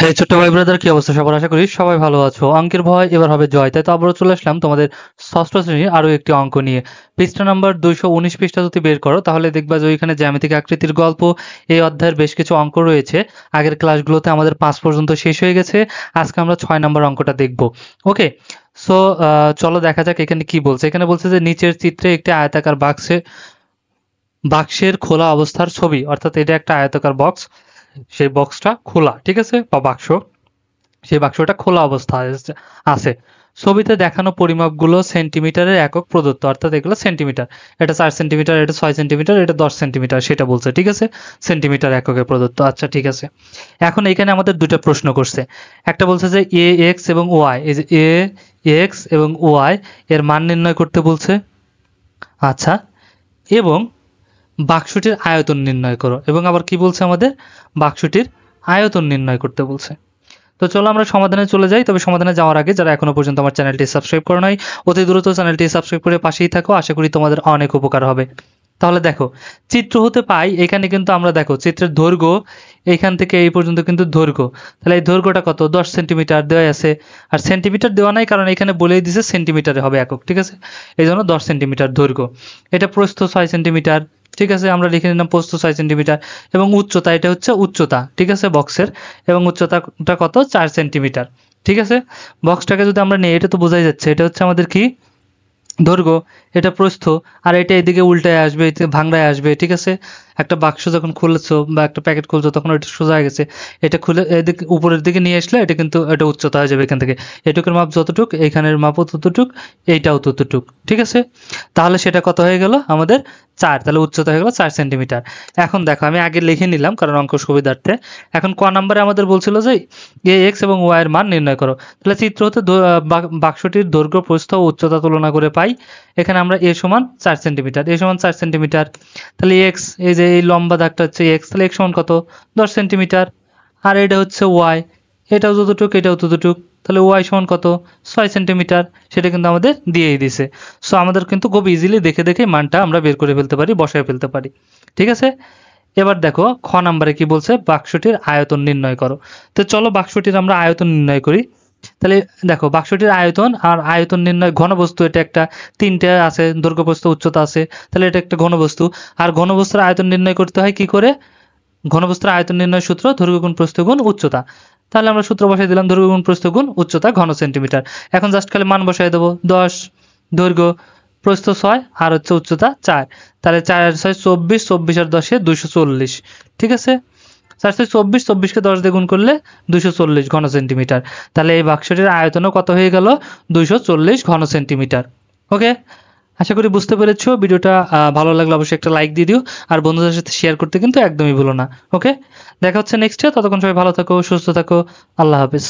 হ্যাঁ ছোট্ট ভাই ব্রাদার, কি অবস্থা সবার? আশা করি সবাই ভালো আছো। অঙ্কের ভয় এবার হবে জয়, তাই তো আবারও চলে আসলাম তোমাদের ষষ্ঠ শ্রেণীর আরো একটি অঙ্ক নিয়ে। পৃষ্ঠা নাম্বার 219 পৃষ্ঠা যদি বের করো তাহলে দেখবা যে ওইখানে জ্যামিতিক আকৃতির গল্প এই অধ্যায়ের বেশ কিছু অঙ্ক রয়েছে। আগের ক্লাসগুলোতে আমাদের 5 পর্যন্ত শেষ হয়ে গেছে। আজকে আমরা 6 নম্বর অঙ্কটা দেখব। ওকে, সো চলো দেখা যাক এখানে কি বলছে। এখানে বলছে যে নিচের চিত্রে একটি আয়তাকার বাক্সের খোলা অবস্থার ছবি, অর্থাৎ এটা একটা আয়তাকার বক্স, সেই বক্সটা খোলা, ঠিক আছে, বা বাক্স, সেই বাক্সটা খোলা অবস্থায় আছে। ছবিতে দেখানো পরিমাপগুলো সেন্টিমিটারের একক প্রদত্ত, অর্থাৎ এগুলো সেন্টিমিটার। এটা 4 সেন্টিমিটার, এটা 6 সেন্টিমিটার, এটা 10 সেন্টিমিটার, সেটা বলছে, ঠিক আছে, সেন্টিমিটার এককে প্রদত্ত। আচ্ছা ঠিক আছে। এখন এখানে আমাদের দুটো প্রশ্ন করছে। একটা বলছে যে এ এক্স এবং ওয়াই, এই যে এ এক্স এবং ওয়াই এর মান নির্ণয় করতে বলছে। আচ্ছা, এবং বাক্সটির আয়তন নির্ণয় করো, এবং আবার কি বলছে আমাদের বাক্সটির আয়তন নির্ণয় করতে বলছে। তো চলো আমরা সমাধানে চলে যাই। তবে সমাধানে যাওয়ার আগে যারা এখনো পর্যন্ত আমার চ্যানেলটি সাবস্ক্রাইব করো নাই, অতি দ্রুত চ্যানেলটি সাবস্ক্রাইব করে পাশেই থাকো। আশা করি তোমাদের অনেক উপকার হবে। তাহলে দেখো, চিত্র হতে পাই, এখানে কিন্তু আমরা দেখো চিত্রের দৈর্ঘ্য এইখান থেকে এই পর্যন্ত কিন্তু দৈর্ঘ্য, তাহলে এই দৈর্ঘ্যটা কত? 10 সেন্টিমিটার দেওয়া আছে। আর সেন্টিমিটার দেওয়া নাই, কারণ এখানে বলেই দিছে সেন্টিমিটারে হবে একক, ঠিক আছে, এই জন্য 10 সেন্টিমিটার দৈর্ঘ্য। এটা প্রস্থ 6 সেন্টিমিটার, ঠিক আছে, আমরা লিখে নিলাম প্রস্থ 6 সেন্টিমিটার। এবং উচ্চতা, এটা হচ্ছে উচ্চতা, ঠিক আছে, বক্সের, এবং উচ্চতাটা কত? 4 সেন্টিমিটার, ঠিক আছে। বক্সটাকে যদি আমরা নিই, এটা তো বোঝাই যাচ্ছে, এটা হচ্ছে আমাদের কি? দৈর্ঘ্য, এটা প্রস্থ, আর এটা এদিকে উল্টায় আসবে, এদিকে ভাঙড়ায় আসবে, ঠিক আছে। একটা বাক্স যখন খুলেছো বা একটা প্যাকেট খুলছো তখন ওইটা সোজা হয়ে গেছে, এটা খুলে এদিকে উপরের দিকে নিয়ে আসলে এটা কিন্তু এটা উচ্চতা হয়ে যাবে এখান থেকে। এটুকুর মাপ যতটুক, এইখানের মাপও ততটুক, এইটাও ততটুক, ঠিক আছে। তাহলে সেটা কত হয়ে গেল আমাদের? 4, তাহলে উচ্চতা হয়ে গেল 4 সেন্টিমিটার। এখন দেখো আমি আগে লিখে নিলাম কারণ অঙ্ক সুবিধার্থে। এখন ক নাম্বারে আমাদের বলছিল যে এ এক্স এবং ওয়াই এর মান নির্ণয় করো। তাহলে চিত্র হতে বাক্সটির দৈর্ঘ্য, প্রস্থ ও উচ্চতা তুলনা করে পাই। এখানে আমরা এ সমান 4 সেন্টিমিটার, এ সমান 4 সেন্টিমিটার, তাহলে এক্স, এই যে এই লম্বা দাগটা হচ্ছে এক্স, তাহলে এক্স সমান কত? 10 সেন্টিমিটার। আর এটা হচ্ছে ওয়াই, এটাও যতটুক এটাও ততটুক, তাহলে ওয়াই সমান কত? 6 সেন্টিমিটার। সেটা কিন্তু আমাদের দিয়েই দিছে। সো আমাদের কিন্তু খুব ইজিলি দেখে দেখে মানটা আমরা বের করে ফেলতে পারি, বসায় ফেলতে পারি, ঠিক আছে। এবার দেখো খ নাম্বারে কি বলছে? বাক্সটির আয়তন নির্ণয় করো। তো চলো বাক্সটির আমরা আয়তন নির্ণয় করি। তাহলে দেখো বাক্সটির আয়তন আর আয়তন নির্ণয়, ঘনবস্তু, এটা একটা, তিনটে আছে, দৈর্ঘ্য প্রস্থ উচ্চতা আছে, তাহলে এটা একটা ঘনবস্তু। আর ঘনবস্তুর আয়তন নির্ণয় করতে হয় কি করে? ঘনবস্তুর আয়তন নির্ণয় সূত্র দৈর্ঘ্য গুণ প্রস্থ গুণ উচ্চতা। তাহলে আমরা সূত্র বসাই দিলাম, দৈর্ঘ্য গুণ প্রস্থ গুণ উচ্চতা ঘন সেন্টিমিটার। এখন জাস্ট খালি মান বসাই দেবো, 10 দৈর্ঘ্য, প্রস্থ 6, আর হচ্ছে উচ্চতা 4। তাহলে 4 আর 6 24, 24 আর 10 240, ঠিক আছে। 4 6 24, 24কে 10 দিয়ে গুণ করলে 240 ঘন সেন্টিমিটার। তাহলে এই বাক্সটির আয়তনও কত হয়ে গেল? 240 ঘন সেন্টিমিটার। ওকে, আশা করি বুঝতে পেরেছো। ভিডিওটা ভালো লাগলে অবশ্যই একটা লাইক দিয়ে দিও, আর বন্ধুদের সাথে শেয়ার করতে কিন্তু একদমই ভুলো না। ওকে, দেখা হচ্ছে নেক্সটে। ততক্ষণ সবাই ভালো থাকো, সুস্থ থাকো, আল্লাহ হাফেজ।